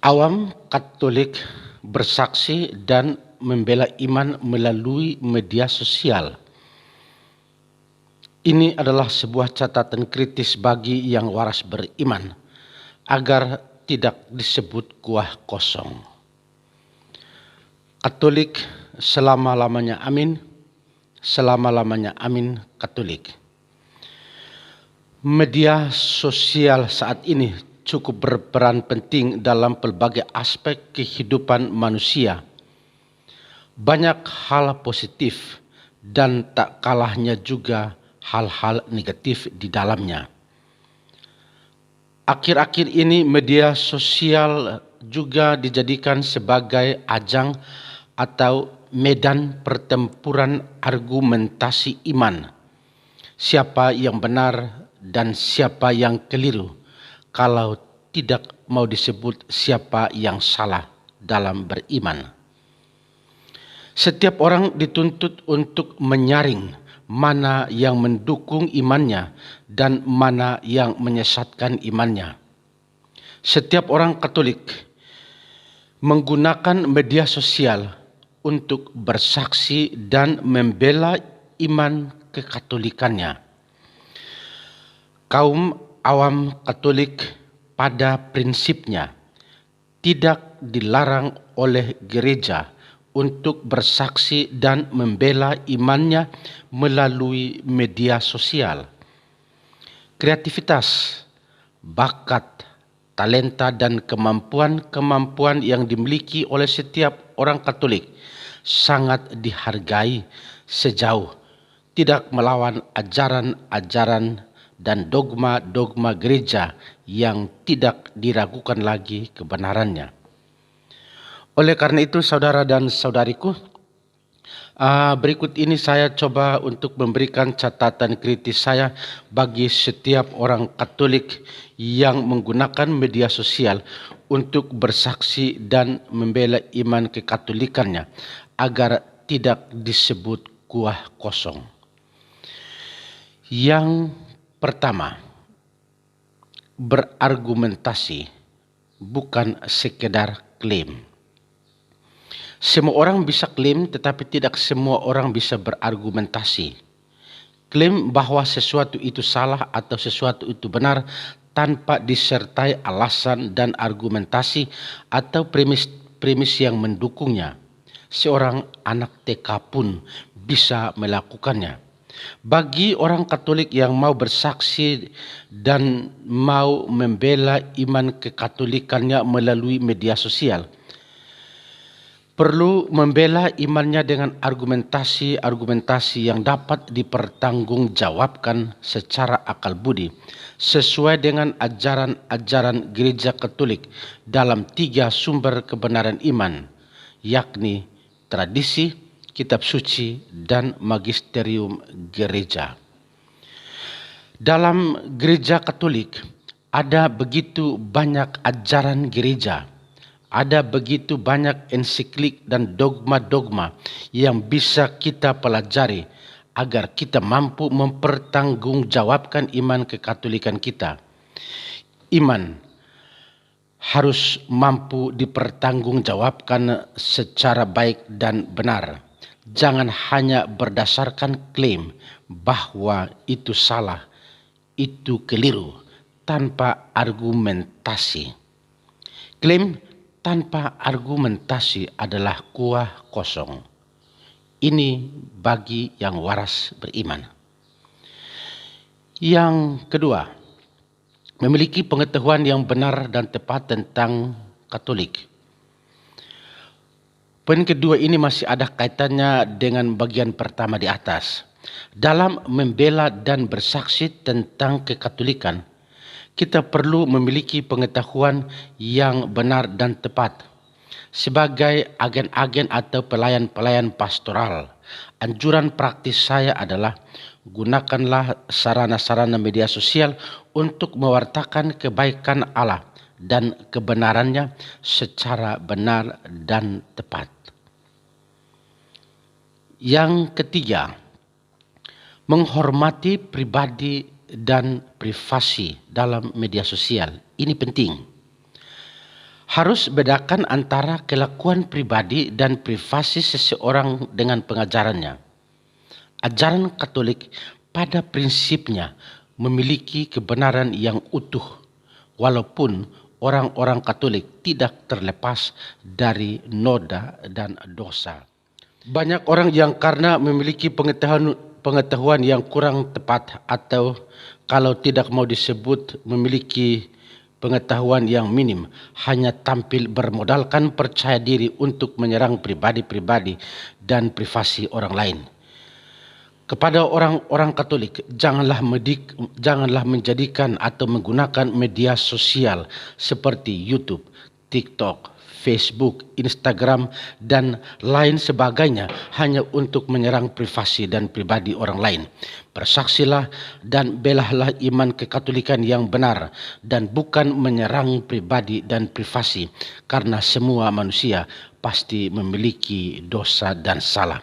Awam Katolik bersaksi dan membela iman melalui media sosial. Ini adalah sebuah catatan kritis bagi yang waras beriman, agar tidak disebut kuah kosong. Katolik selama-lamanya amin, selama-lamanya amin Katolik. Media sosial saat ini cukup berperan penting dalam pelbagai aspek kehidupan manusia. Banyak hal positif dan tak kalahnya juga hal-hal negatif di dalamnya. Akhir-akhir ini media sosial juga dijadikan sebagai ajang atau medan pertempuran argumentasi iman. Siapa yang benar dan siapa yang keliru, kalau tidak mau disebut siapa yang salah dalam beriman. Setiap orang dituntut untuk menyaring mana yang mendukung imannya dan mana yang menyesatkan imannya. Setiap orang Katolik menggunakan media sosial untuk bersaksi dan membela iman kekatolikannya. Kaum awam Katolik pada prinsipnya tidak dilarang oleh gereja untuk bersaksi dan membela imannya melalui media sosial. Kreativitas, bakat, talenta dan kemampuan-kemampuan yang dimiliki oleh setiap orang Katolik sangat dihargai sejauh tidak melawan ajaran-ajaran dan dogma-dogma gereja yang tidak diragukan lagi kebenarannya. Oleh karena itu, saudara dan saudariku, berikut ini saya coba untuk memberikan catatan kritis saya bagi setiap orang Katolik yang menggunakan media sosial untuk bersaksi dan membela iman kekatolikannya agar tidak disebut kuah kosong. Yang pertama, berargumentasi bukan sekedar klaim. Semua orang bisa klaim, tetapi tidak semua orang bisa berargumentasi. Klaim bahwa sesuatu itu salah atau sesuatu itu benar tanpa disertai alasan dan argumentasi atau premis yang mendukungnya. Seorang anak TK pun bisa melakukannya. Bagi orang Katolik yang mau bersaksi dan mau membela iman kekatolikannya melalui media sosial, perlu membela imannya dengan argumentasi-argumentasi yang dapat dipertanggungjawabkan secara akal budi sesuai dengan ajaran-ajaran Gereja Katolik dalam 3 sumber kebenaran iman, yakni tradisi, kitab suci, dan magisterium gereja. Dalam Gereja Katolik ada begitu banyak ajaran gereja. Ada begitu banyak ensiklik dan dogma-dogma yang bisa kita pelajari agar kita mampu mempertanggungjawabkan iman kekatolikan kita. Iman harus mampu dipertanggungjawabkan secara baik dan benar. Jangan hanya berdasarkan klaim bahwa itu salah, itu keliru, tanpa argumentasi. Klaim tanpa argumentasi adalah kuah kosong. Ini bagi yang waras beriman. Yang kedua, memiliki pengetahuan yang benar dan tepat tentang Katolik. Poin kedua ini masih ada kaitannya dengan bagian pertama di atas. Dalam membela dan bersaksi tentang kekatolikan, kita perlu memiliki pengetahuan yang benar dan tepat. Sebagai agen-agen atau pelayan-pelayan pastoral, anjuran praktis saya adalah gunakanlah sarana-sarana media sosial untuk mewartakan kebaikan Allah dan kebenarannya secara benar dan tepat. Yang ketiga, menghormati pribadi dan privasi dalam media sosial. Ini penting. Harus bedakan antara kelakuan pribadi dan privasi seseorang dengan pengajarannya. Ajaran Katolik pada prinsipnya memiliki kebenaran yang utuh, walaupun orang-orang Katolik tidak terlepas dari noda dan dosa. Banyak orang yang karena memiliki pengetahuan yang kurang tepat, atau kalau tidak mau disebut memiliki pengetahuan yang minim, hanya tampil bermodalkan percaya diri untuk menyerang pribadi-pribadi dan privasi orang lain. Kepada orang-orang Katolik, janganlah menjadikan atau menggunakan media sosial seperti YouTube, TikTok, Facebook, Instagram, dan lain sebagainya hanya untuk menyerang privasi dan pribadi orang lain. Bersaksilah dan belahlah iman kekatolikan yang benar dan bukan menyerang pribadi dan privasi, karena semua manusia pasti memiliki dosa dan salah.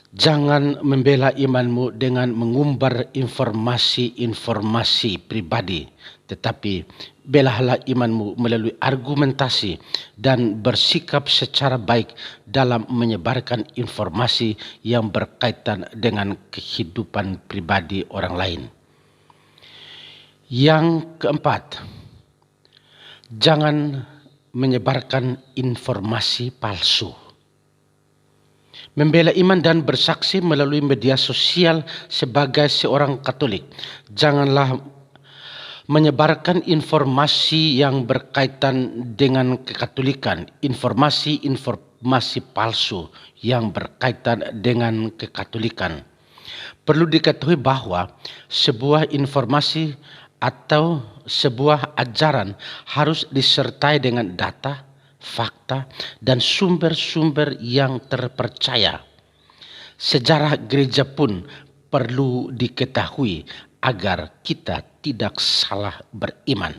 Jangan membela imanmu dengan mengumbar informasi-informasi pribadi, tetapi belahlah imanmu melalui argumentasi dan bersikap secara baik dalam menyebarkan informasi yang berkaitan dengan kehidupan pribadi orang lain. Yang keempat, jangan menyebarkan informasi palsu. Membela iman dan bersaksi melalui media sosial sebagai seorang Katolik. Janganlah menyebarkan informasi yang berkaitan dengan kekatolikan, informasi palsu yang berkaitan dengan kekatolikan. Perlu diketahui bahwa sebuah informasi atau sebuah ajaran harus disertai dengan data, fakta, dan sumber-sumber yang terpercaya. Sejarah gereja pun perlu diketahui agar kita tidak salah beriman.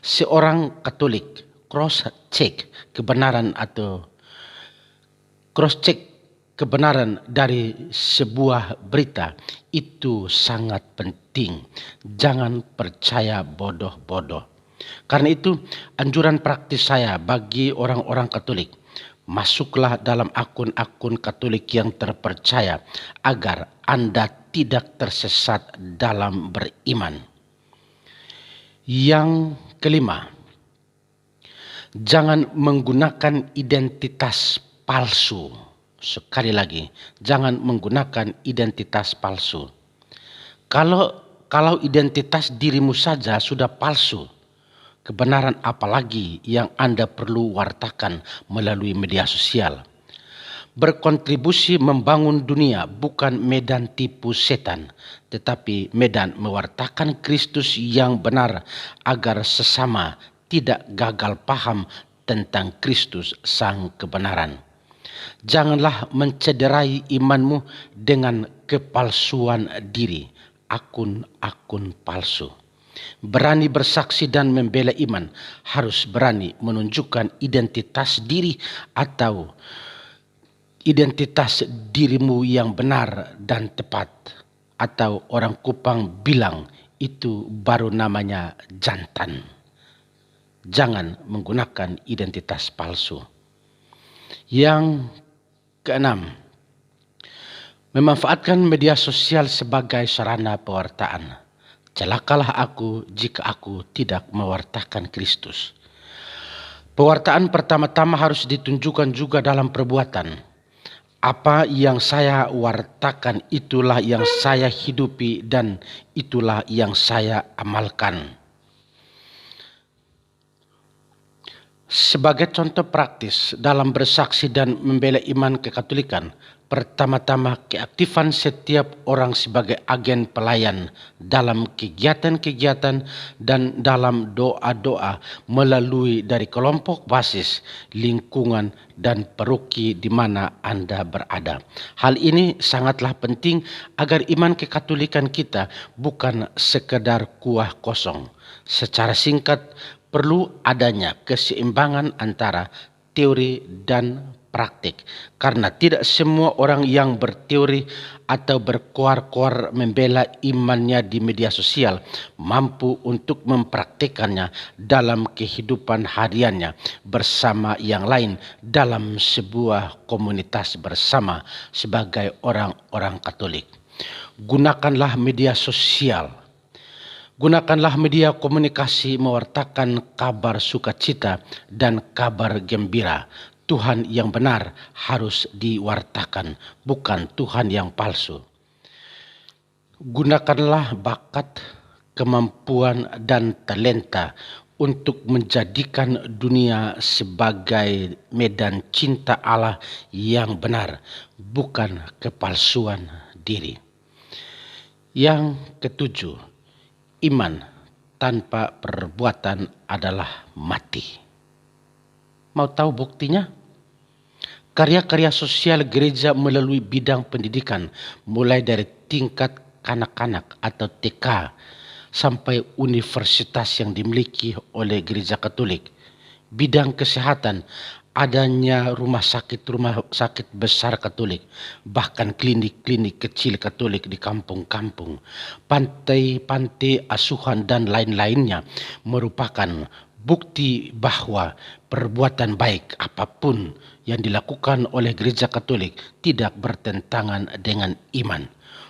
Seorang Katolik cross-check kebenaran dari sebuah berita itu sangat penting. Jangan percaya bodoh-bodoh. Karena itu, anjuran praktis saya bagi orang-orang Katolik, masuklah dalam akun-akun Katolik yang terpercaya agar Anda tidak tersesat dalam beriman. Yang kelima, jangan menggunakan identitas palsu. Sekali lagi, jangan menggunakan identitas palsu. Kalau identitas dirimu saja sudah palsu, kebenaran apalagi yang Anda perlu wartakan melalui media sosial. Berkontribusi membangun dunia bukan medan tipu setan, tetapi medan mewartakan Kristus yang benar agar sesama tidak gagal paham tentang Kristus sang kebenaran. Janganlah mencederai imanmu dengan kepalsuan diri, akun-akun palsu. Berani bersaksi dan membela iman harus berani menunjukkan identitas diri atau identitas dirimu yang benar dan tepat. Atau orang Kupang bilang itu baru namanya jantan. Jangan menggunakan identitas palsu. Yang keenam, memanfaatkan media sosial sebagai sarana pewartaan. Celakalah aku jika aku tidak mewartakan Kristus. Pewartaan pertama-tama harus ditunjukkan juga dalam perbuatan. Apa yang saya wartakan itulah yang saya hidupi dan itulah yang saya amalkan. Sebagai contoh praktis dalam bersaksi dan membela iman kekatolikan, pertama-tama keaktifan setiap orang sebagai agen pelayan dalam kegiatan-kegiatan dan dalam doa-doa melalui dari kelompok basis, lingkungan, dan paroki di mana Anda berada. Hal ini sangatlah penting agar iman kekatolikan kita bukan sekedar kuah kosong. Secara singkat, perlu adanya keseimbangan antara teori dan praktik. Karena tidak semua orang yang berteori atau berkoar-koar membela imannya di media sosial mampu untuk mempraktikannya dalam kehidupan hariannya bersama yang lain dalam sebuah komunitas bersama sebagai orang-orang Katolik. Gunakanlah media sosial. Gunakanlah media komunikasi mewartakan kabar sukacita dan kabar gembira. Tuhan yang benar harus diwartakan, bukan Tuhan yang palsu. Gunakanlah bakat, kemampuan, dan talenta untuk menjadikan dunia sebagai medan cinta Allah yang benar, bukan kepalsuan diri. Yang ketujuh, iman tanpa perbuatan adalah mati. Mau tahu buktinya? Karya-karya sosial gereja melalui bidang pendidikan, mulai dari tingkat kanak-kanak atau TK sampai universitas yang dimiliki oleh gereja Katolik. Bidang kesehatan, adanya rumah sakit besar Katolik, bahkan klinik-klinik kecil Katolik di kampung-kampung, pantai-pantai asuhan dan lain-lainnya merupakan bukti bahwa perbuatan baik apapun yang dilakukan oleh gereja Katolik tidak bertentangan dengan iman.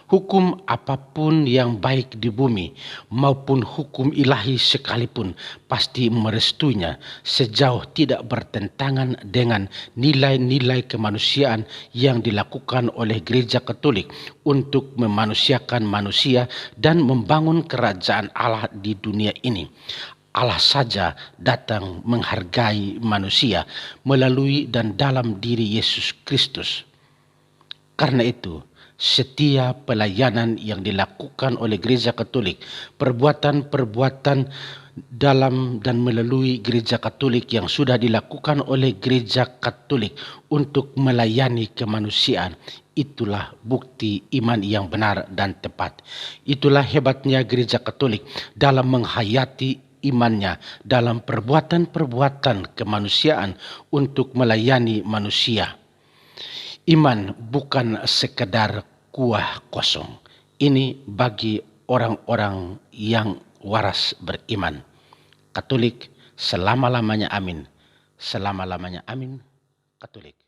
Hukum apapun yang baik di bumi maupun hukum ilahi sekalipun pasti merestuinya sejauh tidak bertentangan dengan nilai-nilai kemanusiaan yang dilakukan oleh gereja Katolik untuk memanusiakan manusia dan membangun kerajaan Allah di dunia ini. Allah saja datang menghargai manusia melalui dan dalam diri Yesus Kristus. Karena itu, setiap pelayanan yang dilakukan oleh gereja Katolik, perbuatan-perbuatan dalam dan melalui gereja Katolik yang sudah dilakukan oleh gereja Katolik untuk melayani kemanusiaan, itulah bukti iman yang benar dan tepat. Itulah hebatnya gereja Katolik dalam menghayati imannya dalam perbuatan-perbuatan kemanusiaan untuk melayani manusia. Iman bukan sekedar kuah kosong. Ini bagi orang-orang yang waras beriman. Katolik selama-lamanya amin. Selama-lamanya amin. Katolik.